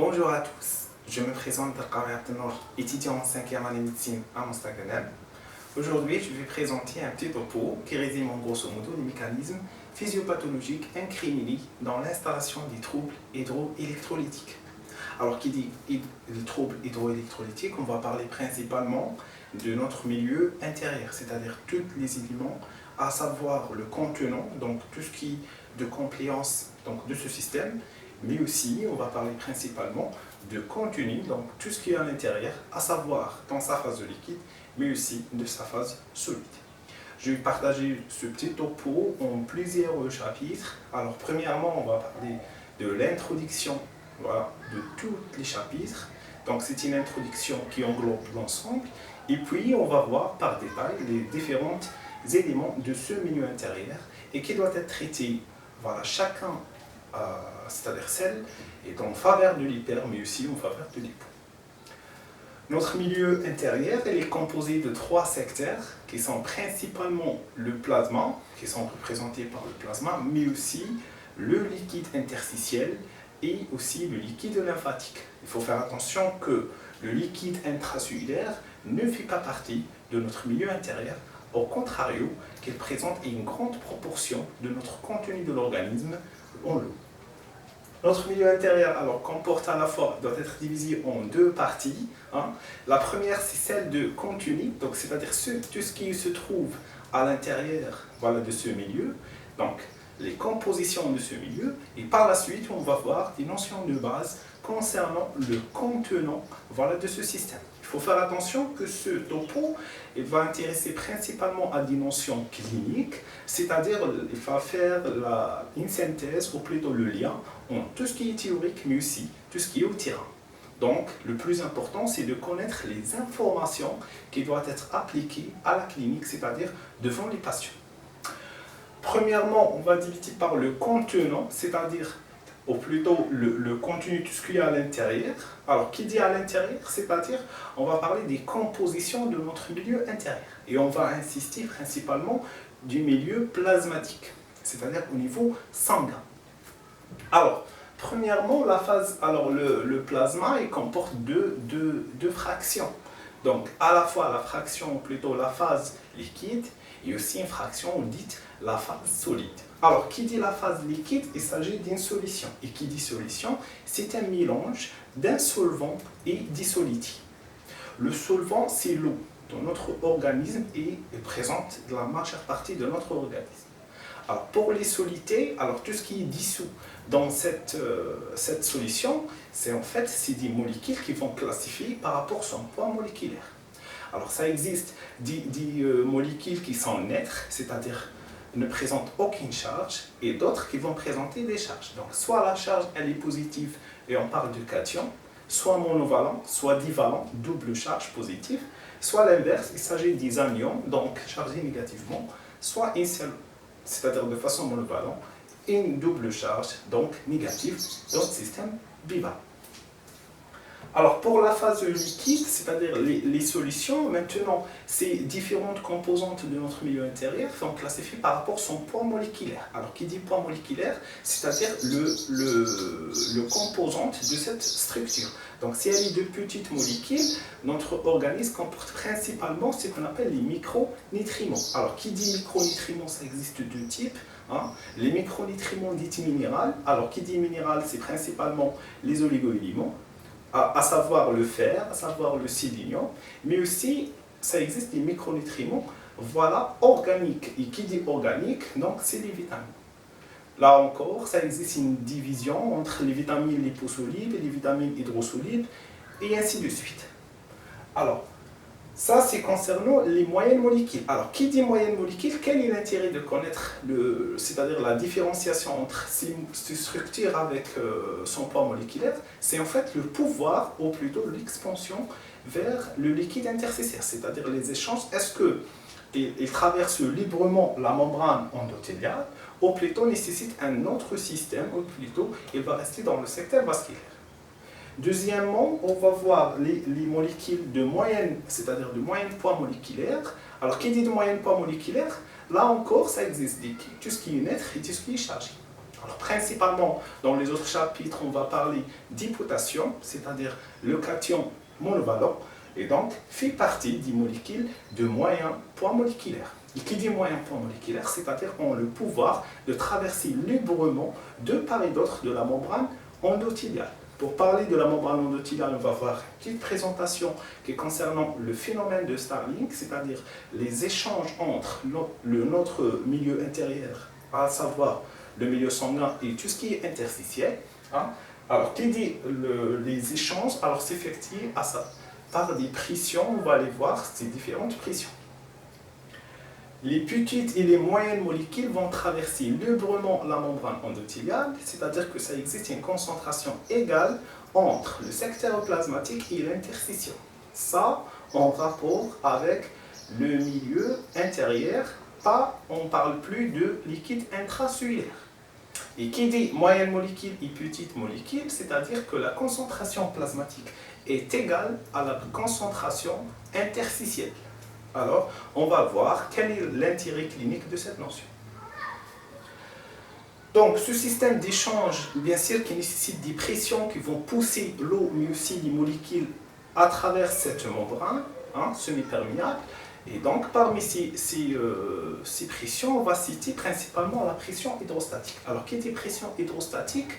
Bonjour à tous, je me présente Barqawi Abdelnour, étudiant en 5e année médecine à Mostaganem. Aujourd'hui, je vais présenter un petit topo qui résume en grosso modo les mécanismes physiopathologiques incriminés dans l'installation des troubles hydroélectrolytiques. Alors, qui dit les troubles hydroélectrolytiques, on va parler principalement de notre milieu intérieur, c'est-à-dire tous les éléments, à savoir le contenant, donc tout ce qui est de compliance de ce système, mais aussi on va parler principalement de contenu, donc tout ce qui est à l'intérieur, à savoir dans sa phase de liquide, mais aussi de sa phase solide. Je vais partager ce petit topo en plusieurs chapitres. Alors premièrement, on va parler de l'introduction, voilà, de tous les chapitres. Donc c'est une introduction qui englobe l'ensemble. Et puis on va voir par détail les différents éléments de ce milieu intérieur et qui doit être traité, voilà, chacun, c'est-à-dire celle est en faveur de l'hyper, mais aussi en faveur de l'hypo. Notre milieu intérieur est composé de trois secteurs qui sont principalement le plasma, qui sont représentés par le plasma, mais aussi le liquide interstitiel et aussi le liquide lymphatique. Il faut faire attention que le liquide intracellulaire ne fait pas partie de notre milieu intérieur, au contrario, qu'il présente une grande proportion de notre contenu de l'organisme en l'eau. Notre milieu intérieur alors comporte à la fois, doit être divisé en deux parties. La première, c'est celle de contenu, donc c'est-à-dire tout ce qui se trouve à l'intérieur, voilà, de ce milieu, donc les compositions de ce milieu, et par la suite, on va voir des notions de base concernant le contenant, voilà, de ce système. Il faut faire attention que ce topo il va intéresser principalement à des notions cliniques, c'est-à-dire il va faire une synthèse ou plutôt le lien entre tout ce qui est théorique mais aussi tout ce qui est au terrain. Donc le plus important c'est de connaître les informations qui doivent être appliquées à la clinique, c'est-à-dire devant les patients. Premièrement, on va diviser par le contenant, c'est-à-dire ou plutôt le contenu, tout ce qu'il y a à l'intérieur. Alors, qui dit à l'intérieur, c'est-à-dire, on va parler des compositions de notre milieu intérieur. Et on va insister principalement du milieu plasmatique, c'est-à-dire au niveau sanguin. Alors, premièrement, le plasma, il comporte deux fractions. Donc, à la fois la fraction, ou plutôt la phase liquide, et aussi une fraction dite la phase solide. Alors, qui dit la phase liquide, il s'agit d'une solution. Et qui dit solution, c'est un mélange d'un solvant et dissolutif. Le solvant, c'est l'eau dans notre organisme et présente la majeure partie de notre organisme. Alors, pour les solidités, alors tout ce qui est dissous dans cette solution, c'est des molécules qui vont classifier par rapport à son poids moléculaire. Alors, ça existe des molécules qui sont neutres, c'est-à-dire ne présentent aucune charge, et d'autres qui vont présenter des charges. Donc, soit la charge elle est positive et on parle de cation, soit monovalent, soit divalent, double charge positive, soit l'inverse, il s'agit des anions, donc chargés négativement, soit une seule, c'est-à-dire de façon monovalente, et une double charge, donc négative, dans le système bivalent. Alors pour la phase liquide, c'est-à-dire les solutions, maintenant, ces différentes composantes de notre milieu intérieur sont classifiées par rapport à son poids moléculaire. Alors qui dit poids moléculaire, c'est-à-dire le composante de cette structure. Donc si elle est de petites molécules, notre organisme comporte principalement ce qu'on appelle les micronutriments. Alors qui dit micronutriments, ça existe de deux types. Les micronutriments dits minérales, alors qui dit minéral, c'est principalement les oligo-éléments, à savoir le fer, à savoir le sélénium, mais aussi ça existe des micronutriments, voilà, organiques. Et qui dit organique, donc c'est les vitamines. Là encore, ça existe une division entre les vitamines liposolubles et les vitamines hydrosolubles, et ainsi de suite. Alors, ça c'est concernant les moyennes molécules. Alors, qui dit moyenne molécule, quel est l'intérêt de connaître, c'est-à-dire la différenciation entre ces structures avec son poids moléculaire? C'est en fait le pouvoir, ou plutôt l'expansion vers le liquide interstitiel, c'est-à-dire les échanges. Est-ce qu'il traverse librement la membrane endothéliale, ou plutôt nécessite un autre système, ou plutôt il va rester dans le secteur vasculaire? Deuxièmement, on va voir les molécules de moyenne, c'est-à-dire de moyenne poids moléculaire. Alors, qui dit de moyenne poids moléculaire? Là encore, ça existe tout ce qui est neutre et tout ce qui est chargé. Alors, principalement, dans les autres chapitres, on va parler d'hypotation, c'est-à-dire le cation monovalent, et donc fait partie des molécules de moyen poids moléculaire. Et qui dit moyen poids moléculaire, c'est-à-dire ont le pouvoir de traverser librement de part et d'autre de la membrane endotheliale. Pour parler de la membrane endotheliale, on va voir une petite présentation qui est concernant le phénomène de Starling, c'est-à-dire les échanges entre notre milieu intérieur, à savoir le milieu sanguin et tout ce qui est interstitiel. Hein. Alors, qui dit les échanges, alors c'est effectué à ça, par des pressions, on va aller voir ces différentes pressions. Les petites et les moyennes molécules vont traverser librement la membrane endothéliale, c'est-à-dire que ça existe une concentration égale entre le secteur plasmatique et l'interstitium. Ça, en rapport avec le milieu intérieur, on ne parle plus de liquide intracellulaire. Et qui dit moyenne molécule et petite molécule, c'est-à-dire que la concentration plasmatique est égale à la concentration interstitielle. Alors, on va voir quel est l'intérêt clinique de cette notion. Donc, ce système d'échange, bien sûr, qui nécessite des pressions qui vont pousser l'eau, mais aussi les molécules à travers cette membrane semi-perméable. Et donc, parmi ces pressions, on va citer principalement la pression hydrostatique. Alors, qui dit pression hydrostatique?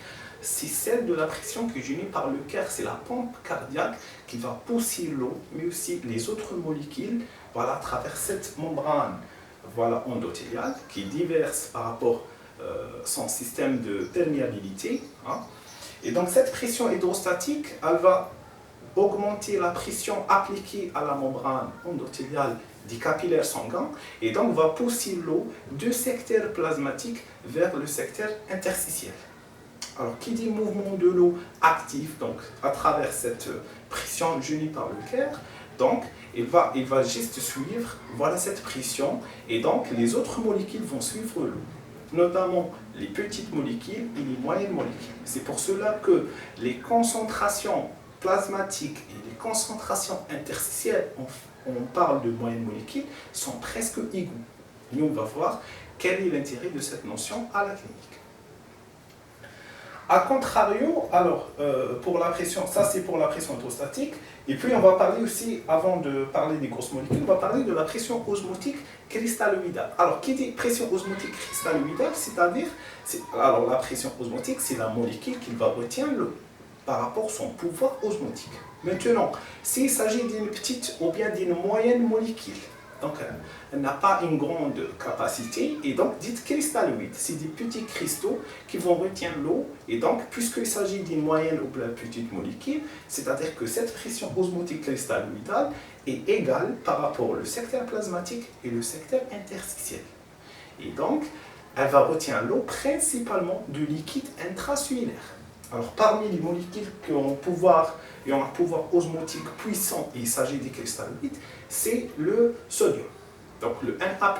C'est celle de la pression qui est générée par le cœur, c'est la pompe cardiaque qui va pousser l'eau, mais aussi les autres molécules à travers cette membrane endothéliale qui est diverse par rapport à son système de perméabilité. Hein. Et donc cette pression hydrostatique, elle va augmenter la pression appliquée à la membrane endothéliale des capillaires sanguins et donc va pousser l'eau du secteur plasmatique vers le secteur interstitiel. Alors, qui dit mouvement de l'eau actif, donc à travers cette pression générée par le cœur, donc il va juste suivre cette pression et donc les autres molécules vont suivre l'eau, notamment les petites molécules et les moyennes molécules. C'est pour cela que les concentrations plasmatiques et les concentrations interstitielles, on parle de moyennes molécules, sont presque égaux. Et on va voir quel est l'intérêt de cette notion à la clinique. A contrario, alors, pour la pression, ça c'est pour la pression hydrostatique, et puis on va parler aussi, avant de parler des grosses molécules, on va parler de la pression osmotique cristalloïdale. Alors, qui dit pression osmotique cristalloïdale, c'est-à-dire, alors la pression osmotique, c'est la molécule qui va retenir l'eau par rapport à son pouvoir osmotique. Maintenant, s'il s'agit d'une petite ou bien d'une moyenne molécule, donc elle n'a pas une grande capacité et donc dite cristalloïde. C'est des petits cristaux qui vont retenir l'eau et donc puisqu'il s'agit d'une moyenne ou bien petite molécule, c'est-à-dire que cette pression osmotique cristalloïdale est égale par rapport au secteur plasmatique et le secteur interstitiel. Et donc, elle va retenir l'eau principalement du liquide intracellulaire. Alors parmi les molécules qui ont un pouvoir osmotique puissant, et il s'agit des cristalloïdes, c'est le sodium, donc le Na+.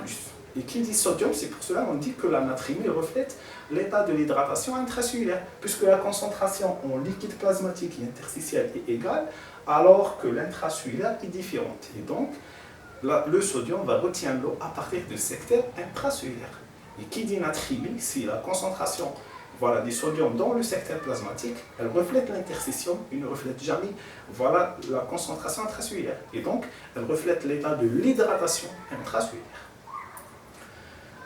Et qui dit sodium, c'est pour cela qu'on dit que la natriumie reflète l'état de l'hydratation intracellulaire, puisque la concentration en liquide plasmatique et interstitiel est égale, alors que l'intracellulaire est différente. Et donc, le sodium va retenir l'eau à partir du secteur intracellulaire. Et qui dit natriumie, c'est la concentration du sodium dans le secteur plasmatique, elle reflète l'interstitium, il ne reflète jamais la concentration intracellulaire. Et donc, elle reflète l'état de l'hydratation intracellulaire.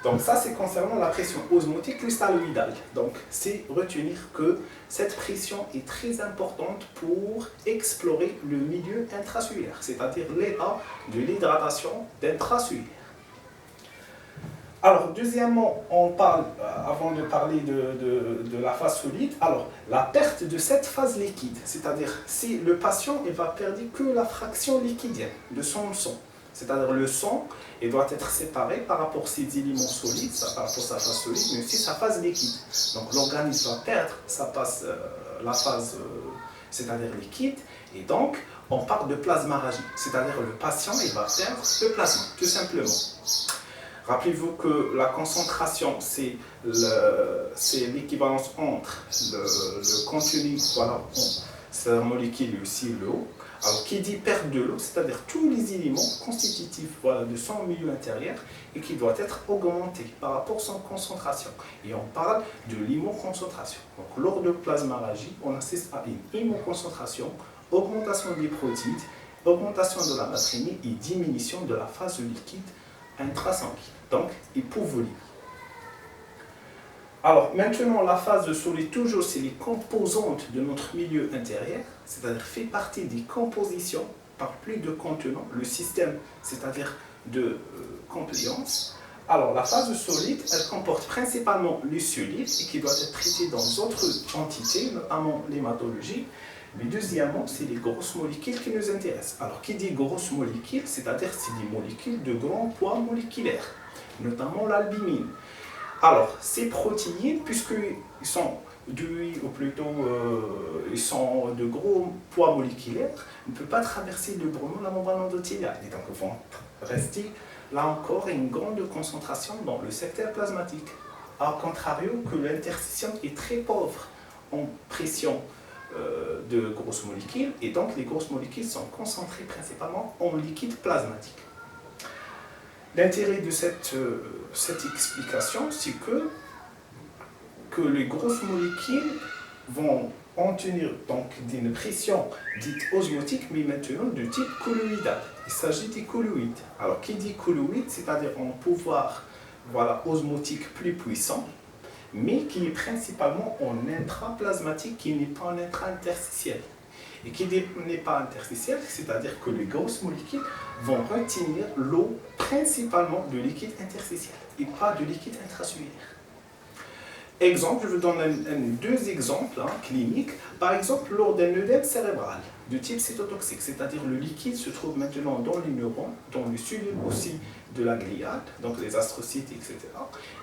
Donc ça, c'est concernant la pression osmotique cristalloïdale. Donc, c'est retenir que cette pression est très importante pour explorer le milieu intracellulaire, c'est-à-dire l'état de l'hydratation intracellulaire. Alors, deuxièmement, on parle, avant de parler de la phase solide, alors la perte de cette phase liquide, c'est-à-dire si le patient il va perdre que la fraction liquidienne de son sang, c'est-à-dire le sang, il doit être séparé par rapport à ses éléments solides, par rapport à sa phase solide, mais aussi sa phase liquide. Donc l'organisme va perdre la phase, c'est-à-dire liquide, et donc on parle de plasmaragie, c'est-à-dire le patient il va perdre le plasma, tout simplement. Rappelez-vous que la concentration, c'est l'équivalence entre le contenu, sa molécule et aussi l'eau. Alors, qui dit perte de l'eau, c'est-à-dire tous les éléments constitutifs voilà, de son milieu intérieur et qui doit être augmenté par rapport à son concentration. Et on parle de l'hymoconcentration. Donc, lors de plasmarragie, on assiste à une hymoconcentration, augmentation des protides, augmentation de la natrémie et diminution de la phase liquide intrasanguine, donc hypovolémie. Alors maintenant, la phase solide, toujours, c'est les composantes de notre milieu intérieur, c'est-à-dire fait partie des compositions par plus de contenants, le système, c'est-à-dire de compliance. Alors la phase solide, elle comporte principalement les solides et qui doit être traité dans d'autres entités, notamment l'hématologie. Mais deuxièmement, c'est les grosses molécules qui nous intéressent. Alors qui dit grosses molécules, c'est-à-dire c'est des molécules de grand poids moléculaire, notamment l'albumine. Alors, ces protéines, puisqu'ils sont ou plutôt ils sont de gros poids moléculaires, ne peuvent pas traverser librement la membrane endothéliale. Et donc, ils vont rester, là encore, une grande concentration dans le secteur plasmatique. Au contrario, que l'interstitium est très pauvre en pression de grosses molécules, et donc les grosses molécules sont concentrées principalement en liquide plasmatique. L'intérêt de cette explication, c'est que les grosses molécules vont en tenir donc d'une pression dite osmotique, mais maintenant de type colloïdal. Il s'agit des colloïdes. Alors, qui dit colloïde, c'est-à-dire un pouvoir voilà, osmotique plus puissant, mais qui est principalement en intraplasmatique, qui n'est pas en intra-interstitiel. Et qui n'est pas interstitiel, c'est-à-dire que les grosses molécules vont retenir l'eau principalement de liquide interstitiel et pas de liquide intracellulaire. Exemple, je vous donne deux exemples cliniques. Par exemple, lors d'un œdème cérébral de type cytotoxique, c'est-à-dire le liquide se trouve maintenant dans les neurones, dans les cellules aussi de la gliade, donc les astrocytes, etc.,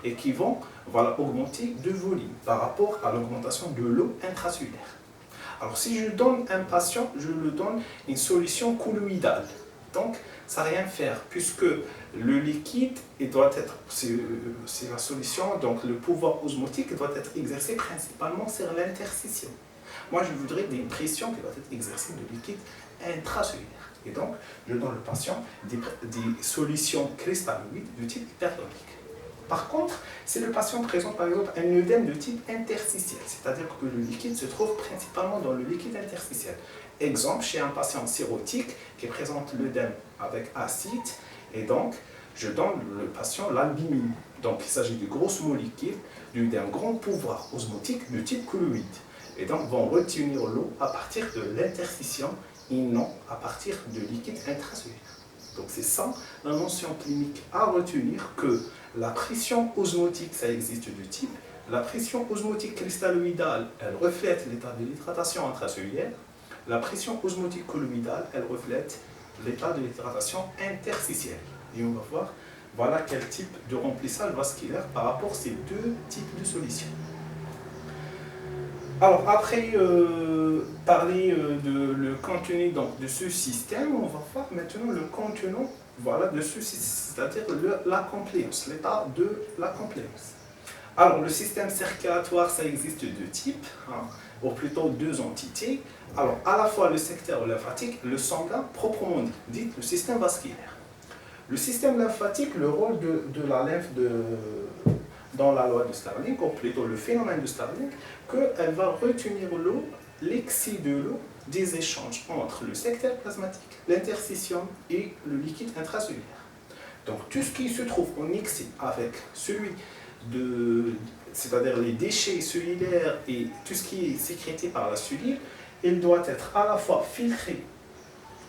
et qui vont voilà, augmenter de volume par rapport à l'augmentation de l'eau intracellulaire. Alors, si je donne un patient, je lui donne une solution colloïdale. Donc, ça ne va rien faire, puisque le liquide, c'est la solution, donc le pouvoir osmotique doit être exercé principalement sur l'interstitium. Moi, je voudrais des pressions qui doivent être exercées de liquide intracellulaire. Et donc, je donne au patient des solutions cristalloïdes de type hypertonique. Par contre, si le patient présente par exemple un œdème de type interstitiel, c'est-à-dire que le liquide se trouve principalement dans le liquide interstitiel. Exemple, chez un patient cirrhotique qui présente l'œdème avec acide, et donc je donne le patient l'albumine. Donc il s'agit de grosses molécules d'un grand pouvoir osmotique de type colloïde. Et donc vont retenir l'eau à partir de l'interstitium et non à partir de liquide intracellulaire. Donc c'est ça la notion clinique à retenir, que la pression osmotique, ça existe de type. La pression osmotique cristalloïdale, elle reflète l'état de l'hydratation intracellulaire. La pression osmotique colloïdale, elle reflète l'état de l'hydratation interstitielle. Et on va voir voilà quel type de remplissage vasculaire par rapport à ces deux types de solutions. Alors, après parler de le contenu donc, de ce système, on va voir maintenant le contenu voilà, de ce système, c'est-à-dire la compliance, l'état de la compliance. Alors, le système circulatoire, ça existe de deux types, ou plutôt deux entités. Alors, à la fois le secteur lymphatique, le sanguin proprement dit, le système vasculaire. Le système lymphatique, le rôle de la lymphe dans la loi de Starling, ou plutôt le phénomène de Starling, qu'elle va retenir l'eau, l'excès de l'eau, des échanges entre le secteur plasmatique, l'interstitium et le liquide intracellulaire. Donc tout ce qui se trouve en excès avec celui c'est-à-dire les déchets cellulaires et tout ce qui est sécrété par la cellule, il doit être à la fois filtré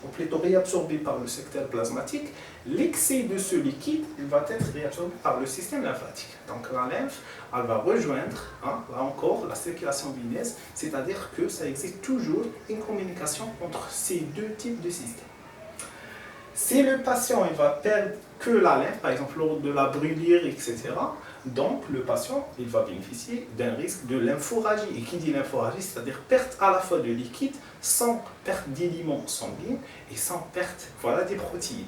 ou plutôt réabsorbé par le secteur plasmatique. L'excès de ce liquide, il va être réabsorbé par le système lymphatique. Donc la lymphe, elle va rejoindre, là encore, la circulation veineuse, c'est-à-dire que ça existe toujours une communication entre ces deux types de systèmes. Si le patient il va perdre que la lymphe, par exemple lors de la brûlure, etc., donc le patient il va bénéficier d'un risque de lymphoragie. Et qui dit lymphoragie, c'est-à-dire perte à la fois de liquide, sans perte d'éléments sanguins et sans perte voilà, des protéines.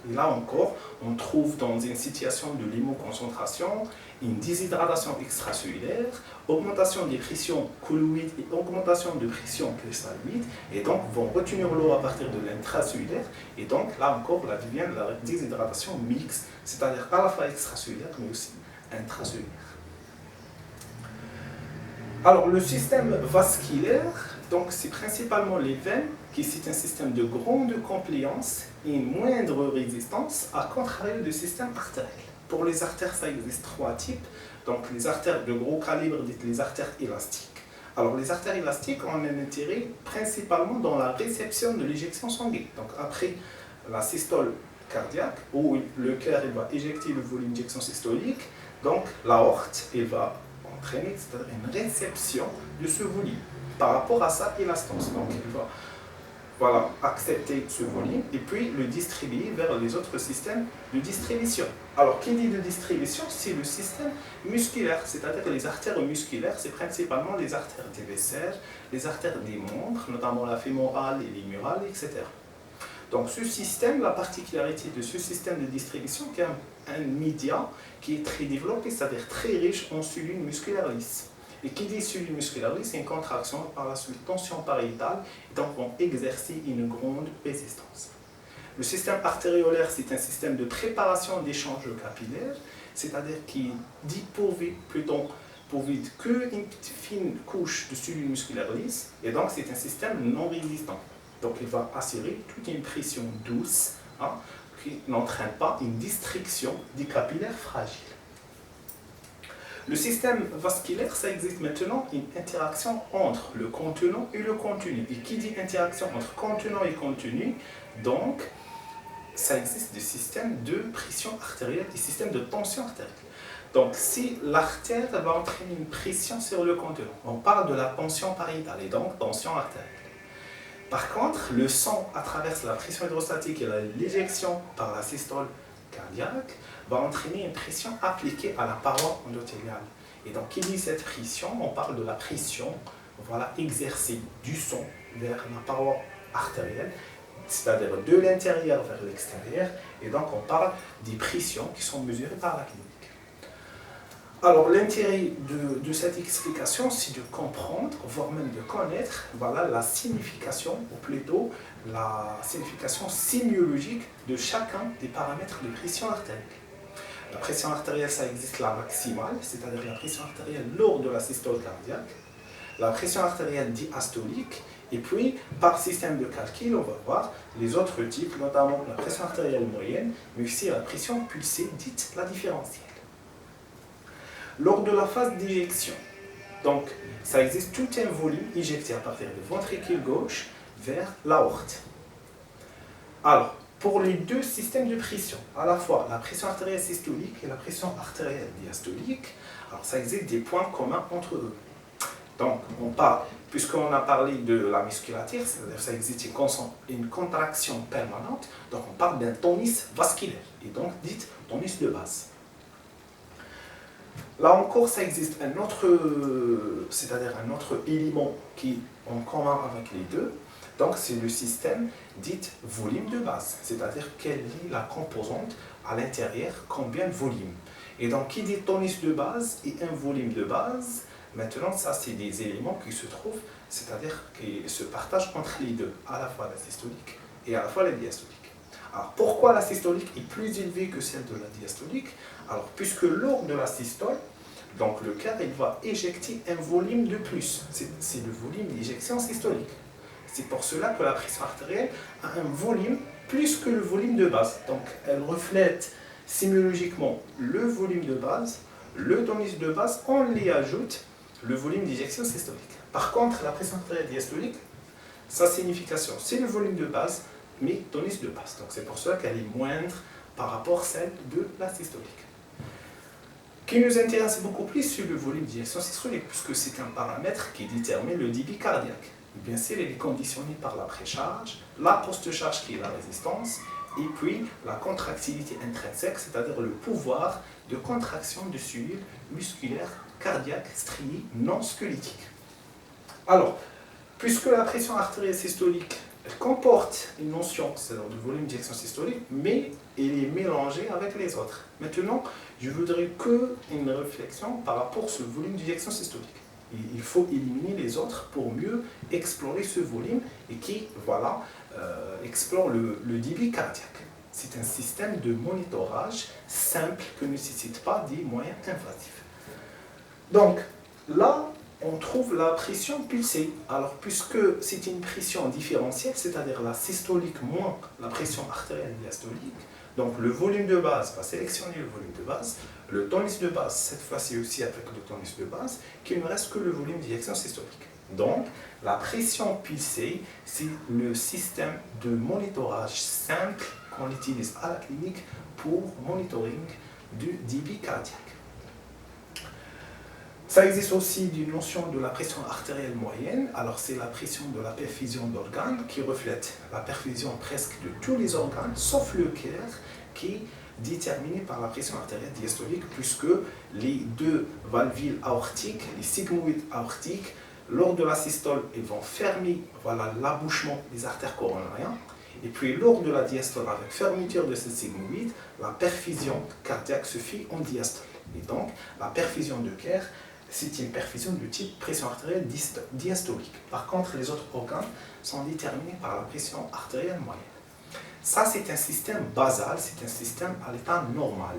Et là encore, on trouve dans une situation de l'hypoconcentration une déshydratation extracellulaire, augmentation des pressions colloïdes et augmentation de pression cristalloïde, et donc vont retenir l'eau à partir de l'intracellulaire, et donc là encore, là devient la déshydratation mixte, c'est-à-dire à la fois extracellulaire mais aussi intracellulaire. Alors le système vasculaire, donc c'est principalement les veines qui c'est un système de grande compliance et une moindre résistance, à contrario du système artériel. Pour les artères, ça existe 3 types. Donc les artères de gros calibre, dites les artères élastiques. Alors les artères élastiques ont un intérêt principalement dans la réception de l'éjection sanguine. Donc après la systole cardiaque, où le cœur va éjecter le volume d'éjection systolique, donc l'aorte va entraîner une réception de ce volume par rapport à sa élastance. Donc il va accepter ce volume et puis le distribuer vers les autres systèmes de distribution. Alors, qui dit de distribution, c'est le système musculaire, c'est-à-dire les artères musculaires, c'est principalement les artères des viscères, les artères des membres, notamment la fémorale et les murales, etc. Donc, ce système, la particularité de ce système de distribution, c'est un média qui est très développé, c'est-à-dire très riche en cellules musculaires lisses. Et qui dit cellules musculaires lisses, c'est une contraction, par la suite tension pariétale, et donc vont exercer une grande résistance. Le système artériolaire, c'est un système de préparation d'échanges capillaires, c'est-à-dire qui dit pourvu qu'une fine couche de cellules musculaires lisses, et donc c'est un système non résistant. Donc il va assurer toute une pression douce, qui n'entraîne pas une distriction des capillaires fragiles. Le système vasculaire, ça existe maintenant une interaction entre le contenant et le contenu. Et qui dit interaction entre contenant et contenu, donc ça existe des systèmes de pression artérielle, des systèmes de tension artérielle. Donc si l'artère va entraîner une pression sur le contenant, on parle de la tension pariétale et donc tension artérielle. Par contre, le sang, à travers la pression hydrostatique et l'éjection par la systole cardiaque, va entraîner une pression appliquée à la paroi endothéliale. Et donc, qui dit cette pression, on parle de la pression exercée du sang vers la paroi artérielle, c'est-à-dire de l'intérieur vers l'extérieur, et donc on parle des pressions qui sont mesurées par la clinique. Alors, l'intérêt de cette explication, c'est de comprendre, voire même de connaître, la signification, ou plutôt la signification sémiologique de chacun des paramètres de pression artérielle. La pression artérielle, ça existe la maximale, c'est-à-dire la pression artérielle lors de la systole cardiaque, la pression artérielle diastolique, et puis par système de calcul, on va voir les autres types, notamment la pression artérielle moyenne, mais aussi la pression pulsée, dite la différentielle. Lors de la phase d'éjection, donc ça existe tout un volume éjecté à partir du ventricule gauche vers l'aorte. Alors, pour les deux systèmes de pression, à la fois la pression artérielle systolique et la pression artérielle diastolique, alors ça existe des points communs entre eux. Donc, puisqu'on a parlé de la musculature, c'est-à-dire ça existe une contraction permanente, donc on parle d'un tonus vasculaire, et donc dit tonus de base. Là encore, ça existe un autre élément qui est en commun avec les deux. Donc, c'est le système dit volume de base, c'est-à-dire quelle est la composante à l'intérieur, combien de volume. Et donc, qui dit tonus de base et un volume de base, maintenant, ça, c'est des éléments qui se trouvent, c'est-à-dire qui se partagent entre les deux, à la fois la systolique et à la fois la diastolique. Alors, pourquoi la systolique est plus élevée que celle de la diastolique? Alors, puisque lors de la systole, donc le cœur, il va éjecter un volume de plus. C'est le volume d'éjection systolique. C'est pour cela que la pression artérielle a un volume plus que le volume de base. Donc, elle reflète sémiologiquement le volume de base, le tonus de base, on y ajoute le volume d'éjection systolique. Par contre, la pression artérielle diastolique, sa signification, c'est le volume de base, mais tonus de base. Donc, c'est pour cela qu'elle est moindre par rapport à celle de la systolique. Qui nous intéresse beaucoup plus, c'est le volume d'éjection systolique, puisque c'est un paramètre qui détermine le débit cardiaque. Bien sûr, il est conditionné par la précharge, la post-charge qui est la résistance, et puis la contractilité intrinsèque, c'est-à-dire le pouvoir de contraction de cellules musculaires cardiaques striées non squelettiques. Alors, puisque la pression artérielle systolique elle comporte une notion, c'est-à-dire du volume d'éjection systolique, mais elle est mélangée avec les autres. Maintenant, je voudrais une réflexion par rapport à ce volume d'éjection systolique. Il faut éliminer les autres pour mieux explorer ce volume et qui, voilà, explore le débit cardiaque. C'est un système de monitorage simple qui ne nécessite pas des moyens invasifs. Donc, là, on trouve la pression pulsée. Alors, puisque c'est une pression différentielle, c'est-à-dire la systolique moins la pression artérielle diastolique, donc le volume de base va sélectionner le volume de base, le tonus de base, cette fois-ci aussi avec le tonus de base, qu'il ne reste que le volume d'éjection systolique. Donc, la pression pulsée, c'est le système de monitorage simple qu'on utilise à la clinique pour monitoring du débit cardiaque. Ça existe aussi une notion de la pression artérielle moyenne. Alors, c'est la pression de la perfusion d'organes qui reflète la perfusion presque de tous les organes, sauf le cœur, qui est déterminé par la pression artérielle diastolique, puisque les deux valvules aortiques, les sigmoïdes aortiques, lors de la systole, ils vont fermer l'abouchement des artères coronariennes. Et puis, lors de la diastole, avec fermeture de ces sigmoïdes, la perfusion cardiaque se fait en diastole. Et donc, la perfusion de cœur, c'est une perfusion de type pression artérielle diastolique. Par contre, les autres organes sont déterminés par la pression artérielle moyenne. Ça, c'est un système basal, c'est un système à l'état normal.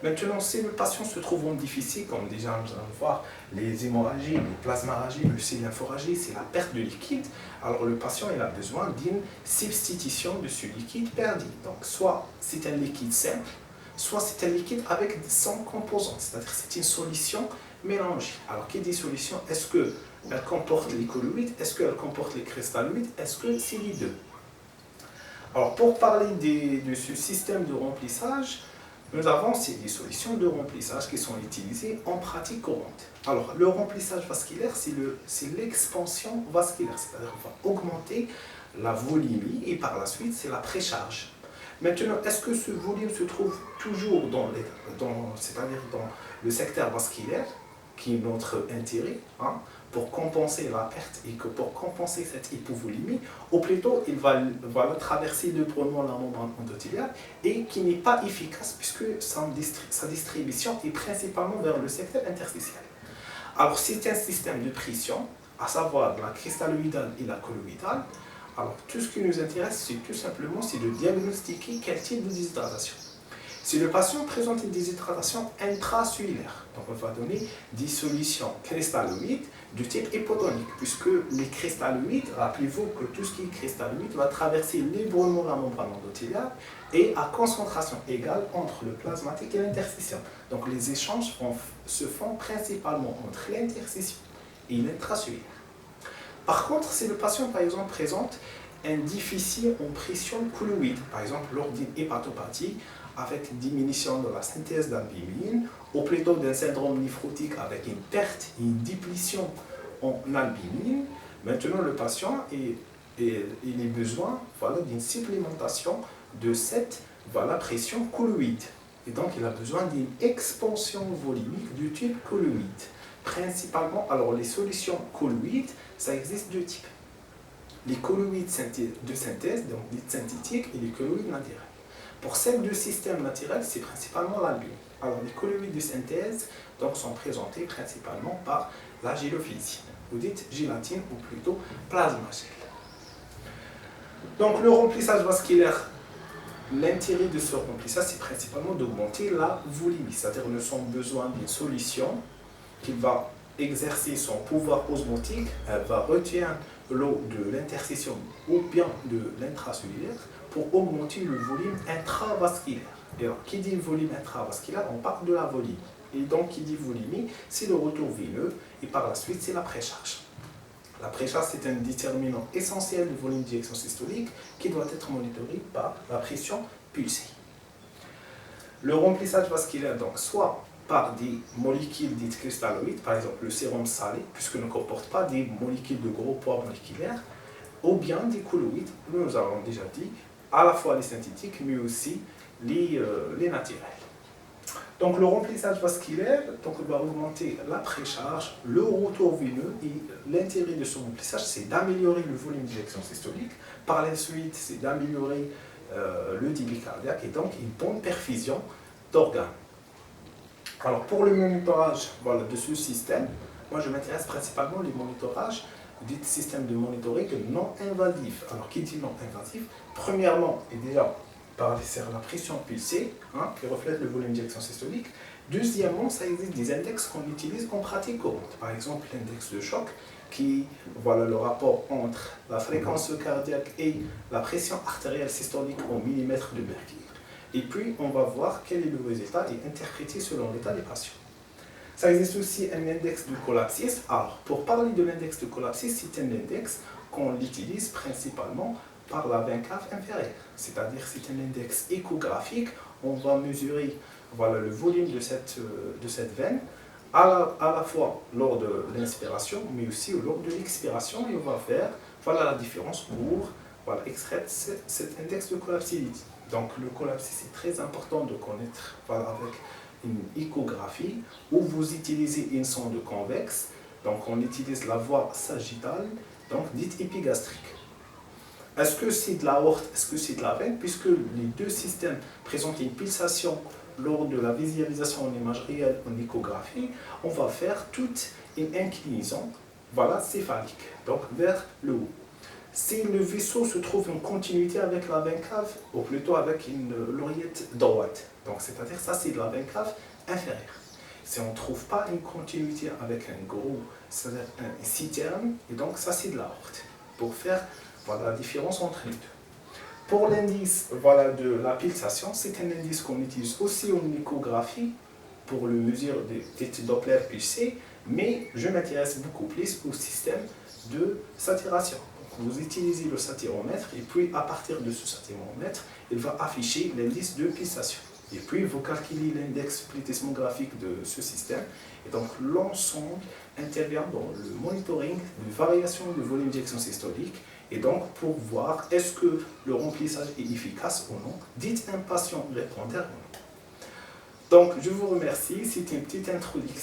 Maintenant, si le patient se trouve en déficit, comme déjà nous allons voir, les hémorragies, les plasmaragies, le lymphoragie, c'est la perte de liquide, alors le patient il a besoin d'une substitution de ce liquide perdu. Donc, soit c'est un liquide simple, soit c'est un liquide avec son composant, c'est-à-dire c'est une solution mélangée. Alors, qui dit solution? Est-ce qu'elle comporte les colloïdes? Est-ce qu'elle comporte les cristalloïdes? Est-ce que c'est les deux? Alors, pour parler de ce système de remplissage, nous avons des solutions de remplissage qui sont utilisées en pratique courante. Alors, le remplissage vasculaire, c'est l'expansion vasculaire, c'est-à-dire qu'on va augmenter la volémie et par la suite, c'est la précharge. Maintenant, est-ce que ce volume se trouve toujours c'est-à-dire dans le secteur vasculaire, qui est notre intérêt, pour compenser la perte et que pour compenser cette hypovolémie, ou plutôt il va traverser librement la membrane endothéliale et qui n'est pas efficace puisque sa distribution est principalement vers le secteur interstitiel. Alors c'est un système de pression, à savoir la cristalloïdale et la colloïdale. Alors tout ce qui nous intéresse, c'est tout simplement de diagnostiquer quel type de déshydratation. Si le patient présente une déshydratation intracellulaire, donc on va donner des solutions cristalloïdes de type hypotonique, puisque les cristalloïdes, rappelez-vous que tout ce qui est cristalloïde va traverser librement la membrane endothéliale et à concentration égale entre le plasmatique et l'interstitium. Donc les échanges se font principalement entre l'interstitium et l'intracellulaire. Par contre, si le patient, par exemple, présente un déficit en pression colloïde, par exemple lors d'une hépatopathie, avec une diminution de la synthèse d'albumine, ou plutôt d'un syndrome néphrotique avec une perte et une déplétion en albumine, maintenant le patient il a besoin d'une supplémentation de cette pression colloïde. Et donc il a besoin d'une expansion volymique du type colloïde. Principalement, alors les solutions colloïdes, ça existe deux types. Les colloïdes de synthèse, donc dites synthétiques, et les colloïdes naturels. Pour ces deux systèmes naturels, c'est principalement l'albumine. Alors, les colloïdes de synthèse donc, sont présentés principalement par la gélophysine, ou dite gélatine, ou plutôt plasmagel. Donc, le remplissage vasculaire, l'intérêt de ce remplissage, c'est principalement d'augmenter la volémie, c'est-à-dire nous avons besoin d'une solution qui va exercer son pouvoir osmotique, elle va retenir l'eau de l'interstitium ou bien de l'intracellulaire pour augmenter le volume intravasculaire. Et alors, qui dit volume intravasculaire, on parle de la volémie. Et donc, qui dit volémie, c'est le retour veineux et par la suite, c'est la précharge. La précharge, c'est un déterminant essentiel du volume d'éjection systolique qui doit être monitoré par la pression pulsée. Le remplissage vasculaire, donc, soit par des molécules dites cristalloïdes, par exemple le sérum salé, puisque ne comporte pas des molécules de gros poids moléculaires, ou bien des colloïdes, nous avons déjà dit, à la fois les synthétiques, mais aussi les naturels. Donc le remplissage vasculaire va augmenter la précharge, le retour veineux, et l'intérêt de ce remplissage, c'est d'améliorer le volume d'éjection systolique. Par la suite, c'est d'améliorer le débit cardiaque et donc une bonne perfusion d'organes. Alors pour le monitorage de ce système, moi je m'intéresse principalement au monitorage du système de monitoring non invasif. Alors qui dit non invasif? Premièrement, et déjà par la pression pulsée, qui reflète le volume d'éjection systolique. Deuxièmement, ça existe des index qu'on utilise en pratique courante. Par exemple, l'index de choc, qui le rapport entre la fréquence cardiaque et la pression artérielle systolique au millimètre de mercure. Et puis, on va voir quel est le résultat et interpréter selon l'état des patients. Ça existe aussi un index de collapsis. Alors, pour parler de l'index de collapsis, c'est un index qu'on utilise principalement par la veine cave inférieure. C'est-à-dire c'est un index échographique. On va mesurer le volume de cette veine à la fois lors de l'inspiration, mais aussi lors de l'expiration. Et on va faire la différence pour extraire cet index de collapsidité. Donc le collapsis, c'est très important de connaître avec une échographie où vous utilisez une sonde convexe. Donc on utilise la voie sagittale, donc dite épigastrique. Est-ce que c'est de l'aorte, est-ce que c'est de la veine? Puisque les deux systèmes présentent une pulsation lors de la visualisation en image réelle en échographie, on va faire toute une inclinaison céphalique, donc vers le haut. Si le vaisseau se trouve en continuité avec la veine cave, ou plutôt avec une l'oreillette droite, donc c'est-à-dire ça c'est de la veine cave inférieure. Si on ne trouve pas une continuité avec un gros, c'est-à-dire un citerne, et donc ça c'est de l'aorte, pour faire la différence entre les deux. Pour l'indice de la pulsation, c'est un indice qu'on utilise aussi en échographie pour le mesure des Doppler pulsés, mais je m'intéresse beaucoup plus au système de saturation. Donc, vous utilisez le saturomètre et puis à partir de ce saturomètre, il va afficher l'indice de pulsation. Et puis vous calculez l'index plethysmographique de ce système. Et donc l'ensemble intervient dans le monitoring de variation de volume d'éjection systolique. Et donc pour voir est-ce que le remplissage est efficace ou non, dites un patient répondeur ou non. Donc je vous remercie, c'était une petite introduction.